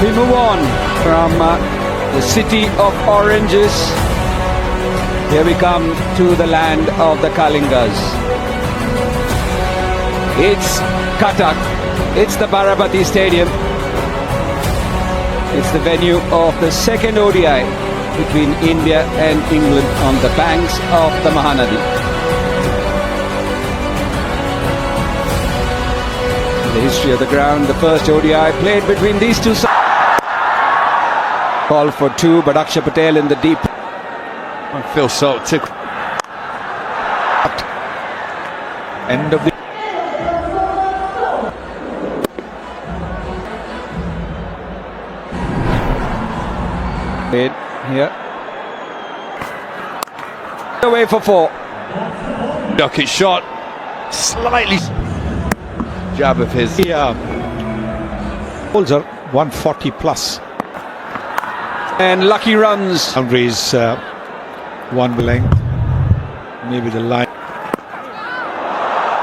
We move on from the city of oranges. Here we come to the land of the Kalingas. It's Cuttack. It's the Barabati Stadium. It's the venue of the second ODI between India and England on the banks of the Mahanadi. The history of the ground, the first ODI played between these two sides. Call for two, but Akshay Patel in the deep. Phil Salt took end of the here. Away for four. Duckett shot slightly jab of his. Holes are 140 plus. And lucky runs. Boundaries one length. Maybe the line.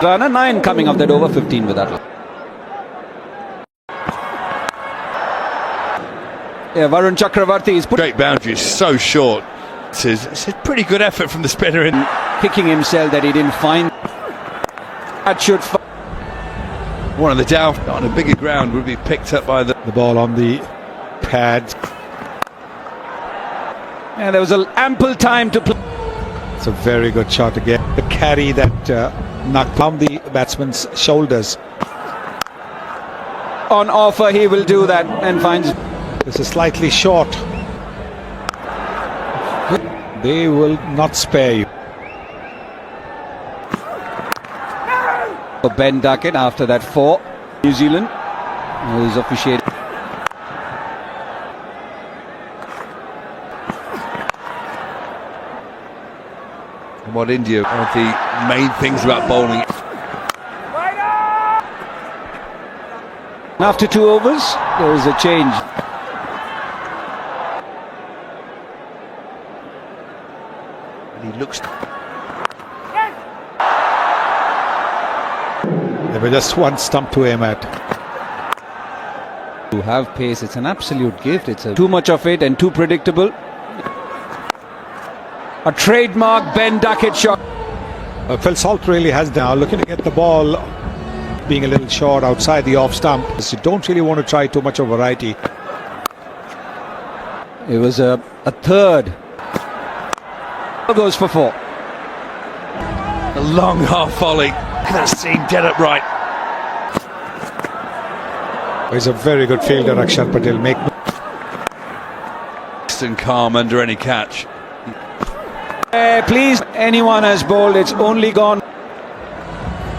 Runner 9 coming off that over 15 with that. Yeah, Varun Chakravarti is Great boundary, so short. It's a pretty good effort from the spinner in kicking himself that he didn't find. That should. One of the down on a bigger ground would be picked up by the ball on the pad. And there was ample time to play. It's a very good shot again. The carry that knocked down the batsman's shoulders. On offer, he will do that and finds. This is slightly short. They will not spare you. For Ben Duckett after that four. New Zealand, who's officiated. And what India, one of the main things about bowling. After 2 overs, there is a change. He looks. There was just one stump to aim at. To have pace, it's an absolute gift. It's too much of it and too predictable. A trademark Ben Duckett shot. Phil Salt really has now looking to get the ball being a little short outside the off stump. You don't really want to try too much of variety. It was a third. Goes for 4. A long half volley. That seam dead upright. He's a very good fielder, Akshar Patel. And calm under any catch. Please, anyone has bowled, it's only gone.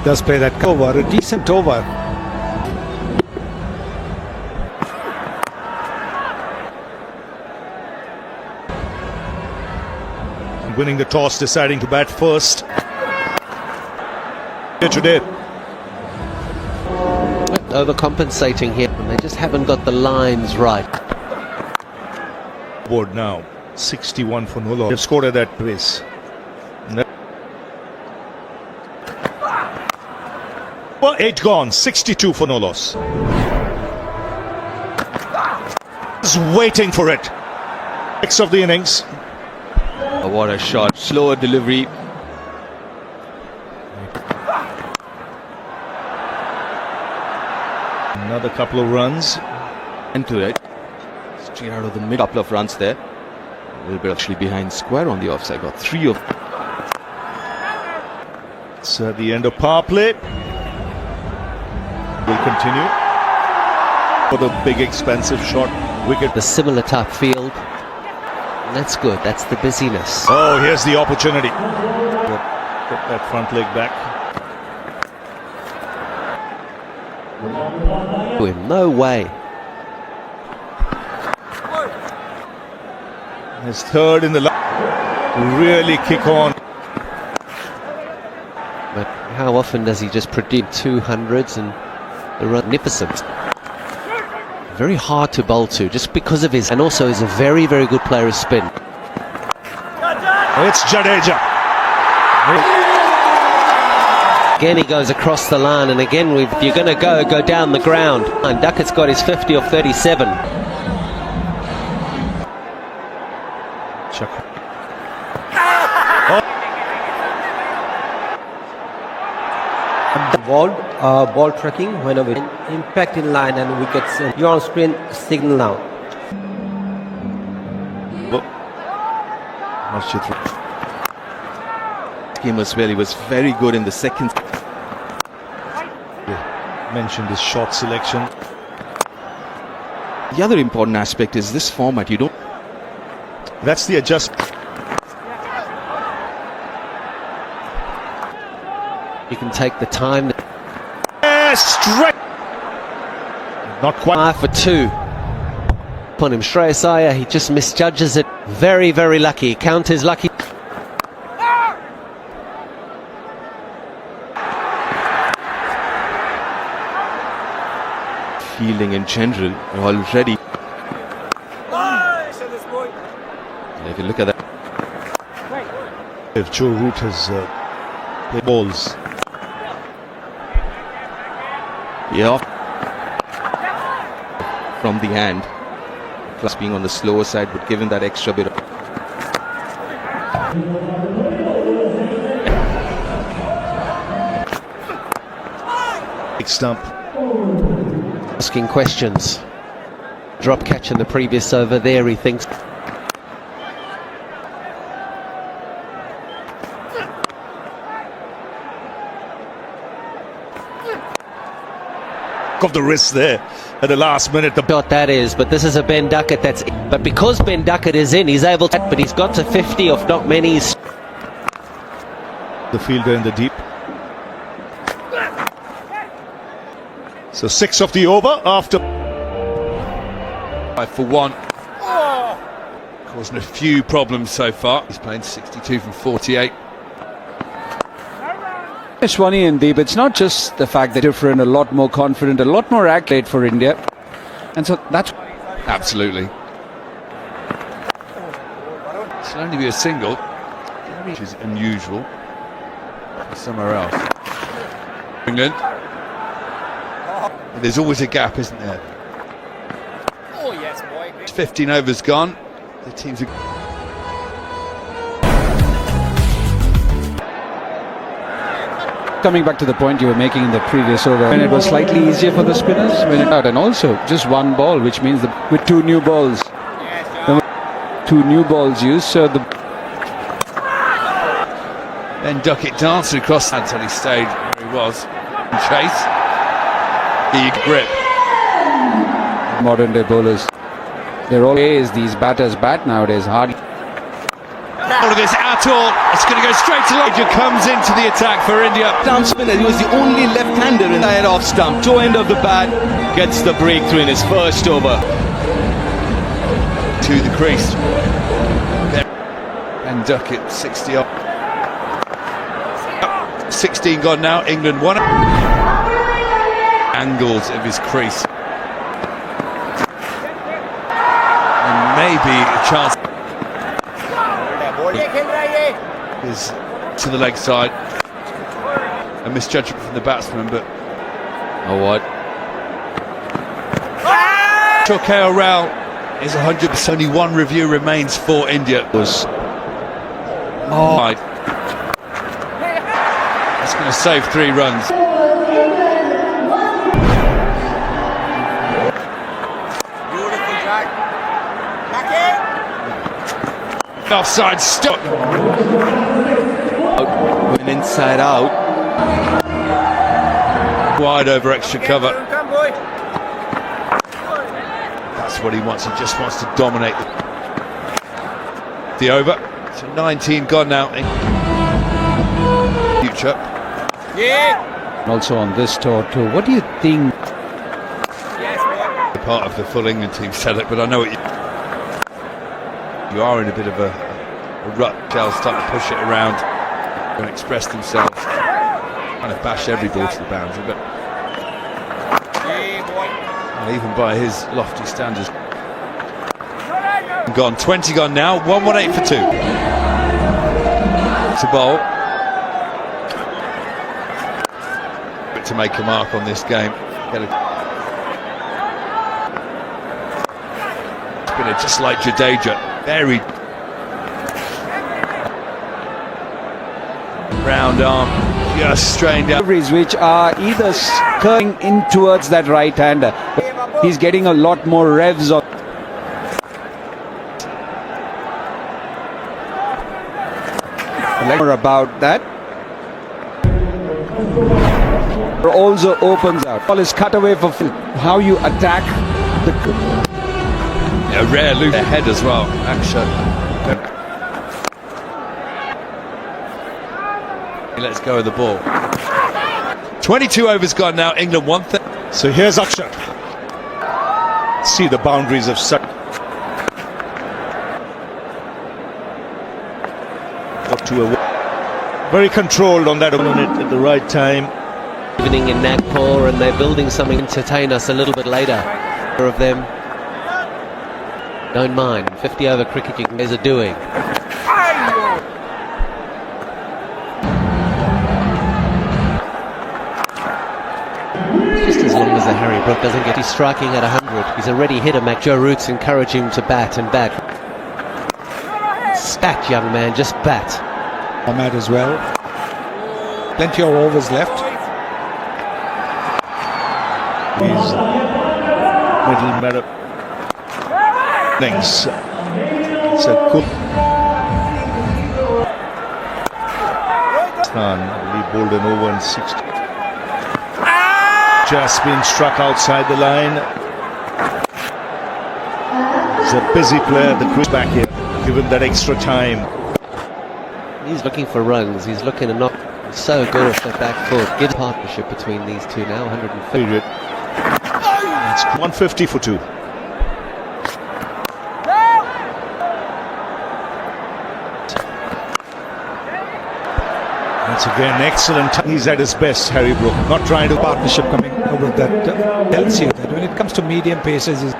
Does play that over, a decent over. Winning the toss, deciding to bat first. Today. Overcompensating here, and they just haven't got the lines right. Board now, 61 for Nolo. They've scored at that pace. Well, 8 gone, 62 for Nolos. Just waiting for it. Next of the innings. Oh, what a shot. Slower delivery. Another couple of runs. Into it. Straight out of the mid. Couple of runs there. A little bit actually behind square on the offside. Got 3 of. It's at the end of power play. Will continue for the big expensive shot wicket. The similar type field. And that's good. That's the busyness. Oh, here's the opportunity. Get that front leg back. No way. His third in the really kick on. But how often does he just predict 200s and the magnificent? Very hard to bowl to just because of his, and also is a very, very good player of spin. It's Jadeja. Again he goes across the line, and again if you're going to go down the ground. And Duckett's got his 50 or 37. pressure. Ball tracking whenever impact in line and wickets. You're on screen, signal now. Game as well. He was very good in the second. Mentioned his shot selection. The other important aspect is this format. You don't. That's the adjustment. You can take the time. Straight. Not quite. 5 for 2. Upon him, Shreyas Iyer, he just misjudges it. Very, very lucky. Count is lucky. Fielding in general already. And if you look at that, If Joe Root has played balls. yeah, from the hand, plus being on the slower side would give him that extra bit of. Big stump. Asking questions. Drop catch in the previous over there, he thinks. Of the wrist there at the last minute. The Shot that is, but this is a Ben Duckett that's. But because Ben Duckett is in, he's able to. But he's got to 50, if not many. the fielder in the deep. So 6 of the over after. 5 for 1. Causing a few problems so far. He's playing 62 from 48. Swani and Deep, it's not just the fact that they're different, a lot more confident, a lot more accolade for India. And so that's Absolutely. It'll only be a single, which is unusual for somewhere else. England. There's always a gap, isn't there? Oh yes, boy. 15 overs gone. The teams are. coming back to the point you were making in the previous over, when it was slightly easier for the spinners when it out, and also just one ball, which means that with 2 new balls, 2 new balls used, so the Then Duckett danced across until he stayed where he was. And Chase. Big grip. modern day bowlers, they're always these batters bat nowadays, hardly. All of this at all. It's going to go straight to Roger. Comes into the attack for India. Stump spinner. He was the only left-hander in that off stump. Toe end of the bat gets the breakthrough in his first over. To the crease. And Duckett 60 up. 16 gone now. England 1. Angles of his crease. And maybe a chance is to the leg side. A misjudgment from the batsman, but Oh what? sure KL Rahul is 100%. Only 1 review remains for India. Was that's going to save 3 runs. Offside stop. Going inside out. Wide over extra cover. That's what he wants. He just wants to dominate the over. So 19 gone now. Future. Also on this tour too, what do you think? Part of the full England team said it, but I know what you are in a bit of a rut. Shell's starting to push it around and express themselves. Kind of bash every ball to the boundary, but and even by his lofty standards. Gone, 20 gone now, 118 for 2. To bowl. But to make a mark on this game. Spinner just like Jadeja, very Round arm, just strained out. Deliveries which are either curling in towards that right hander. He's getting a lot more revs on. More about that. Also opens out. Ball is cut away for how you attack the. A rare loop ahead as well. Action. Let's go with the ball. 22 overs gone now. England 1-3. So here's Akshat. See the boundaries of such. Got to a very controlled on that opponent at the right time. Evening in Nagpur, and they're building something to entertain us a little bit later. Of them don't mind. 50 over cricketing guys are doing. Just as long as the Harry Brook doesn't get, he's striking at 100. He's already hit a Joe Root's encouraging him to bat and bat. Bat, young man, just bat. Ahmed as well. Plenty of overs left. These middle meadow things. It's a good. I believe bowled an over in 60. Just been struck outside the line. He's a busy player. The crew back here. Give him that extra time. He's looking for runs. He's looking to knock. So good off the back foot. Good partnership between these two now. 150. Period. It's 150 for 2. Once again, excellent. He's at his best, Harry Brook. Not trying to Partnership coming over that tells you that when it comes to medium paces, is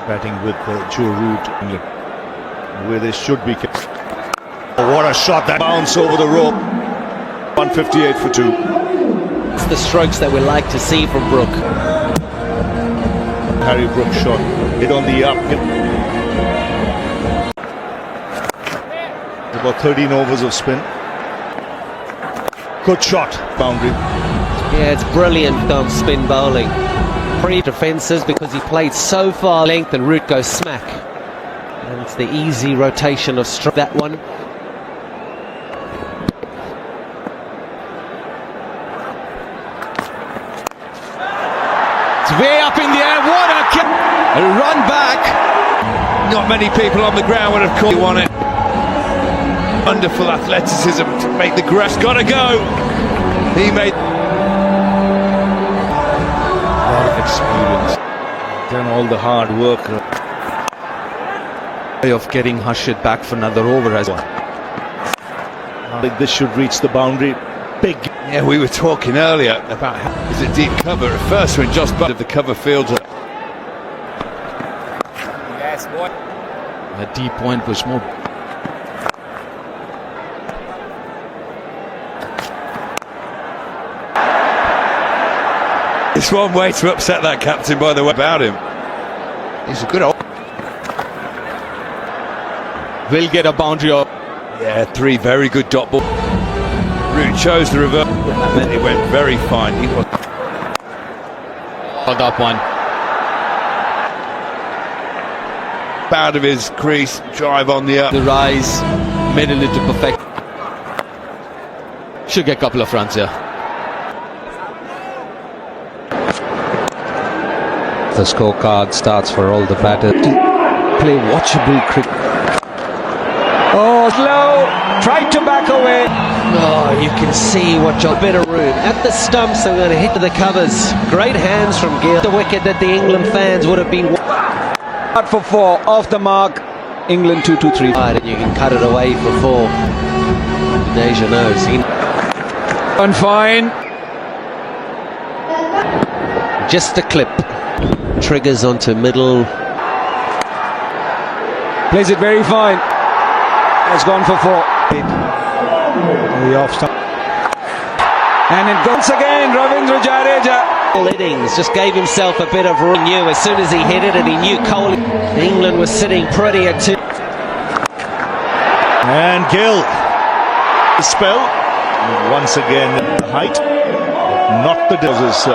batting with Joe Root, England, where they should be. Oh, what a shot! That bounce over the rope. 158 for 2. It's the strokes that we like to see from Brook. Harry Brook shot hit on the up. About 13 overs of spin. Good shot, boundary. Yeah, it's brilliant spin bowling. Pre-defences because he played so far length and Root goes smack. And it's the easy rotation of stroke. That one. It's way up in the air. What a run back. Not many people on the ground would have called you on it. Wonderful athleticism to make the grass. Gotta go. He made a lot of experience. Done all the hard work. Way of getting Harshit back for another over as well. I think this should reach the boundary. Big. Yeah, we were talking earlier about how is it deep cover at first when Josh Butt of the cover fields. A deep point was more. It's one way to upset that captain, by the way, about him. He's a good old. Will get a boundary up. Yeah, 3 very good dot ball. Root chose the reverse. That meant it went very fine. He was Hold up one. out of his crease, drive on the up. The rise, made it into perfect. Should get a couple of runs here. The scorecard starts for all the batters to play watchable cricket. Oh, slow! Tried to back away. Oh, you can see what a bit of room. At the stumps, they're going to hit to the covers. Great hands from Gill. The wicket that the England fans would have been. Out for 4, off the mark. England 2-2-3. Right, and you can cut it away for 4. Deja knows. And fine. Just a clip. Triggers onto middle. Plays it very fine. Has gone for 4. the off stump. And it goes again, Ravindra Jadeja. Innings just gave himself a bit of room. Knew as soon as he hit it, and he knew Kohli. England was sitting pretty at 2. And Gill. Spell. Once again, height, not the doses.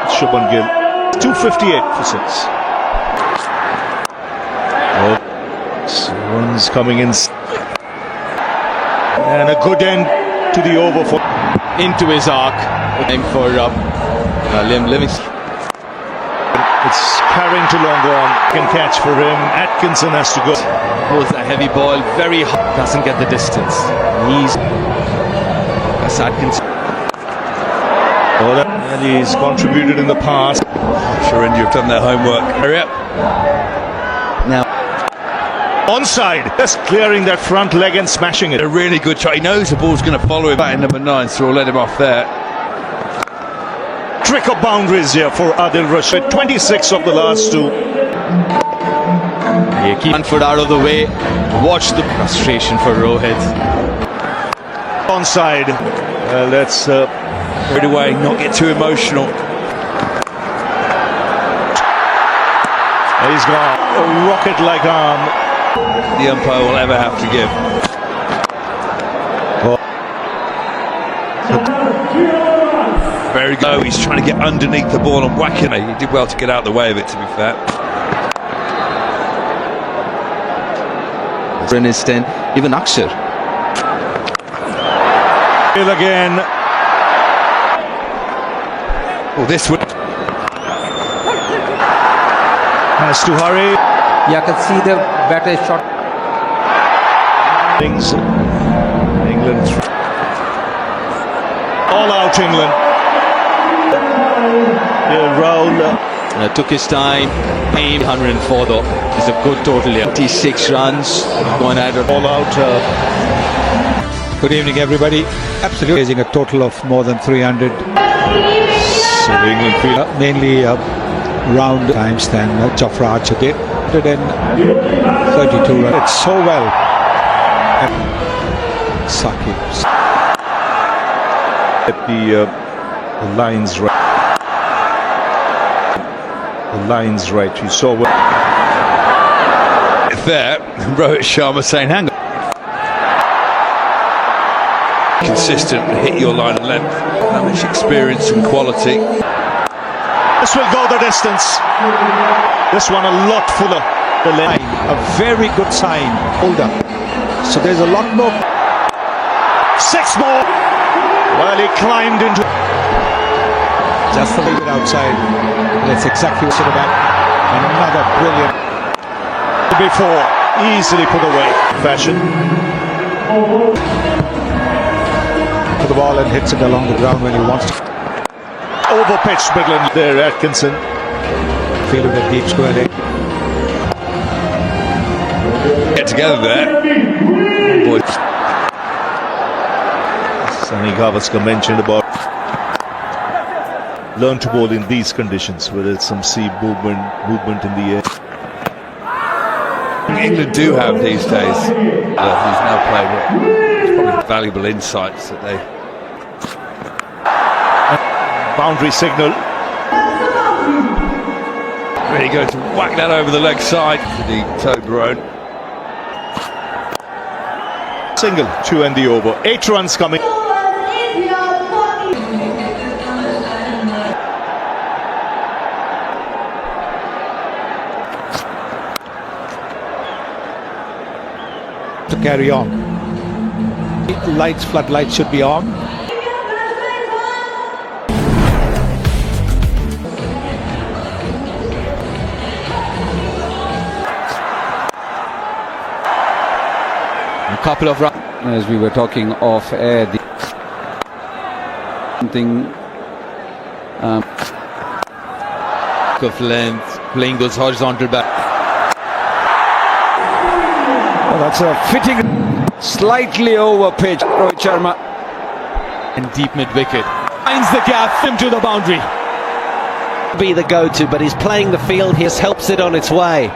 Shubman Gill, 258 for 6. Runs coming in, and a good end to the over for Into his arc. Time for Liam Livingston. it's carrying to long on. Can catch for him. Atkinson has to go. Pulls a heavy ball, very hot. Doesn't get the distance. That's Atkinson. And he's contributed in the past. I'm sure India have done their homework. Hurry up. Onside, just clearing that front leg and smashing it. A really good shot. He knows the ball's going to follow him back in number 9, so we'll let him off there. Trick of boundaries here for Adil Rashid. 26 of the last 2. You keep one foot out of the way. Watch the frustration for Rohit. Onside. Let's Right away, not get too emotional. he's got a rocket-like arm. The umpire will ever have to give. Very good. Oh, he's trying to get underneath the ball and whack it. He did well to get out of the way of it, to be fair. Breniston, even Akshar. Hill again. Oh, this would. Has to hurry. Yeah, I can see the batter is shot. Things. England. All out England. Yeah, Rahul. Took his time. 104 though. It's a good total here. 26 runs. Going at it. All out. Good evening, everybody. Absolutely. Raising a total of more than 300. So England feel Mainly round times than Jofra Archer did. 132 runs. It's so well. And Saki. at the lines right. The lines right. You saw what. There, Rohit Sharma saying, hang on. Consistent and hit your line of length. How much experience and quality. This will go the distance. This one a lot fuller. The line. A very good sign. Hold up. So there's a lot more. 6 more. Well, he climbed into. Just a little bit outside. That's exactly what should have been. Another brilliant. Before, easily put away. Fashion. To the ball and hits it along the ground when he wants to. Overpitched Midland there, Atkinson. Fielded at deep square leg. Get together there. Boy. Sunny Gavaskar mentioned about learn to bowl in these conditions, where there's some sea movement in the air. England do have these days, who's now playing it. It's probably valuable insights that they. Boundary signal. Really good to whack that over the leg side to the toe grown. Single, 2 and the over. 8 runs coming. To carry on. Lights, floodlights should be on. A couple of runs. As we were talking off air, the something Of length, playing those horizontal back. oh, that's a fitting, slightly over pitch. Rohit Sharma. And deep mid wicket. Finds the gap, him to the boundary. Be the go-to, but he's playing the field. He just helps it on its way.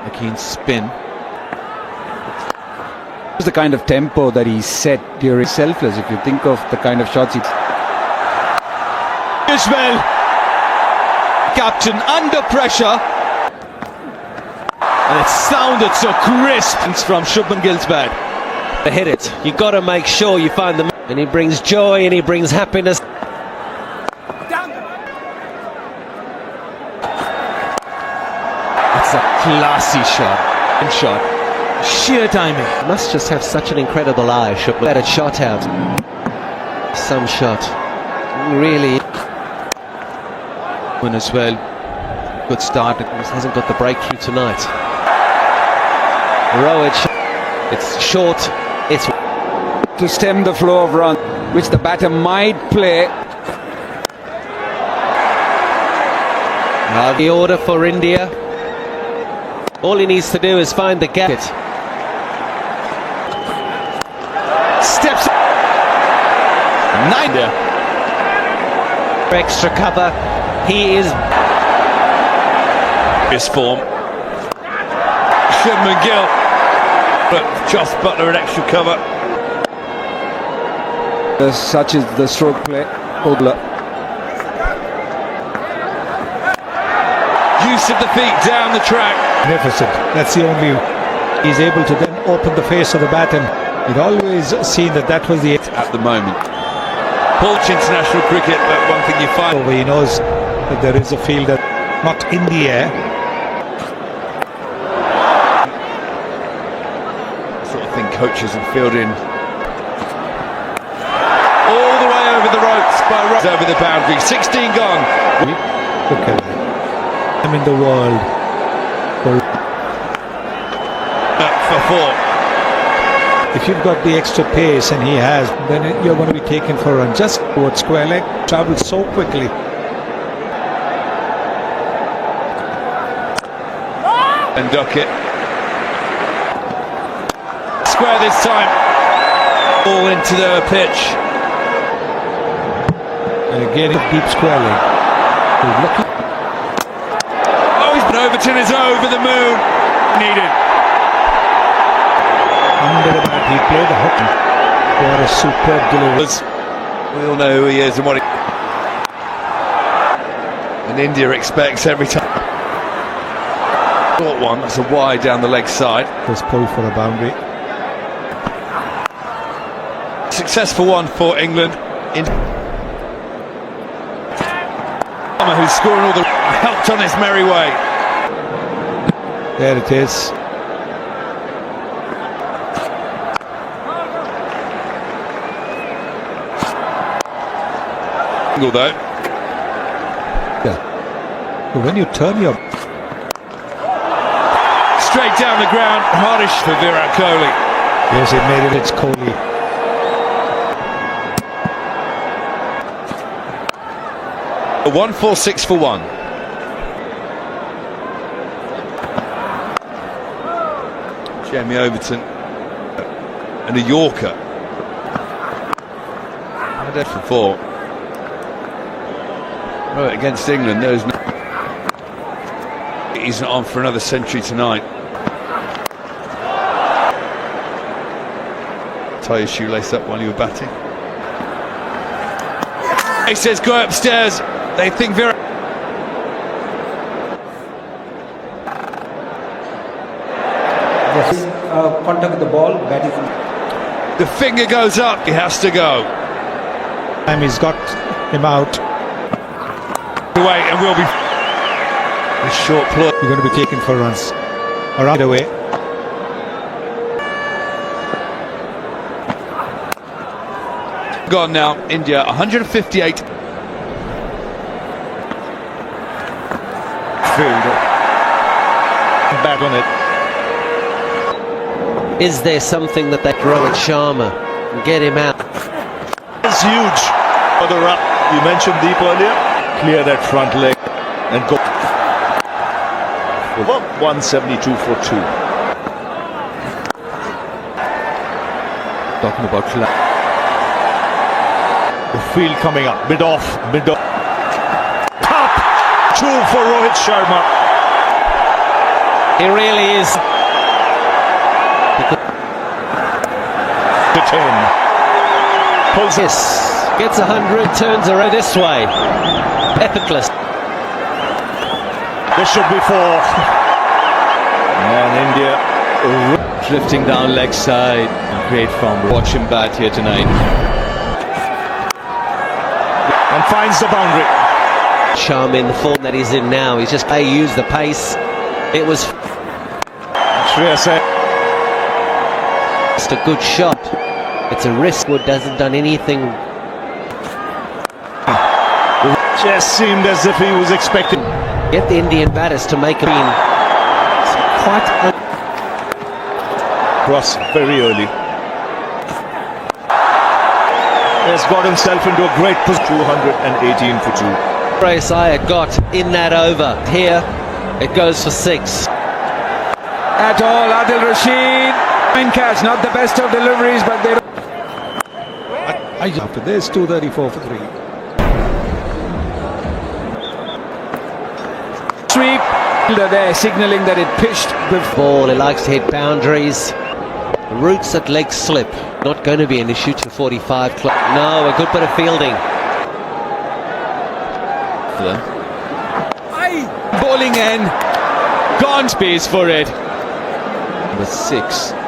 A keen spin. The kind of tempo that he set during selfless. If you think of the kind of shots he. Ismail, captain under pressure. And it sounded so crisp from Shubman Gill's bat. To hit it, you got to make sure you find them. And he brings joy and he brings happiness. It's a classy shot. And shot. Sheer timing. Must just have such an incredible eye, Shubman. Better shot out. Some shot. Really. One as well. Good start. Just hasn't got the breakthrough tonight. Roach. It's short. It's To stem the flow of runs, which the batter might play. the order for India. All he needs to do is find the gap. Steps. 9 extra cover. He is. His form. Shubman Gill. But Jos Buttler an extra cover. Such is the stroke play. Odler. Use of the feet down the track. Magnificent. That's the only. He's able to then open the face of the bat, and you'd always seen that was the. At the moment. Porch international cricket, but one thing you find. Over, he knows that there is a field that not in the air. Sort of thing coaches and field in. All the way over the ropes by Ross over the boundary. 16 gone. Look at that. I'm in the world. For 4. If you've got the extra pace, and he has, then you're going to be taken for a run. Just towards square leg, travels so quickly. And Duckett. Square this time. All into the pitch. And again, deep square leg. Looking. Overton is over the moon. Needed. Under the bat, he played the hook. What a superb delivery. We all know who he is and what he. And India expects every time. Short one, that's a wide down the leg side. Was pulled for a boundary. Successful one for England. Who's scoring all the helped on his merry way. There it is. Though. Yeah. But when you turn your straight down the ground, hardish for Virat Kohli. yes, it made it. It's Kohli. A 1-4-6 for 1. Jamie Overton and a Yorker. Dead for 4. Right, against England, there's no. He's not on for another century tonight. Tie your shoelace up while you were batting. He says go upstairs. They think very. Yes, contact the ball. Bat is. The finger goes up. He has to go. Time he's got him out. Away and will be. A short play. You're going to be taken for runs. Around away. Gone now. India 158. Field. Back on it. Is there something that Rohit Sharma can get him out? It's huge. Further up. You mentioned Deep earlier. Clear that front leg and go. 172 for 2. Talking about The field coming up. Mid off. Top. 2 for Rohit Sharma. He really is. The 10. Pulls it. Yes. Gets 100, turns around this way. Effortless. This should be 4. And India Drifting down leg side. Great form. Watch him bat here tonight. and finds the boundary. Sharma in the form that he's in now. He's just used the pace. It was Shreyas Iyer. just a good shot. It's a risk. Wood hasn't done anything. Just seemed as if he was expecting. Get the Indian batters to make him quite. Cross very early. Has got himself into a great position. 218 for 2. Shreyas Iyer got in that over. Here, it goes for 6. At all, Adil Rashid. Fine catch, not the best of deliveries, but they. After this, 234 for 3. Sweep. There, signalling that it pitched before. Ball, he likes to hit boundaries. Roots at leg slip. Not going to be an issue to 45. No, a good bit of fielding. For them. Bowling end. Gone space for it. Number 6.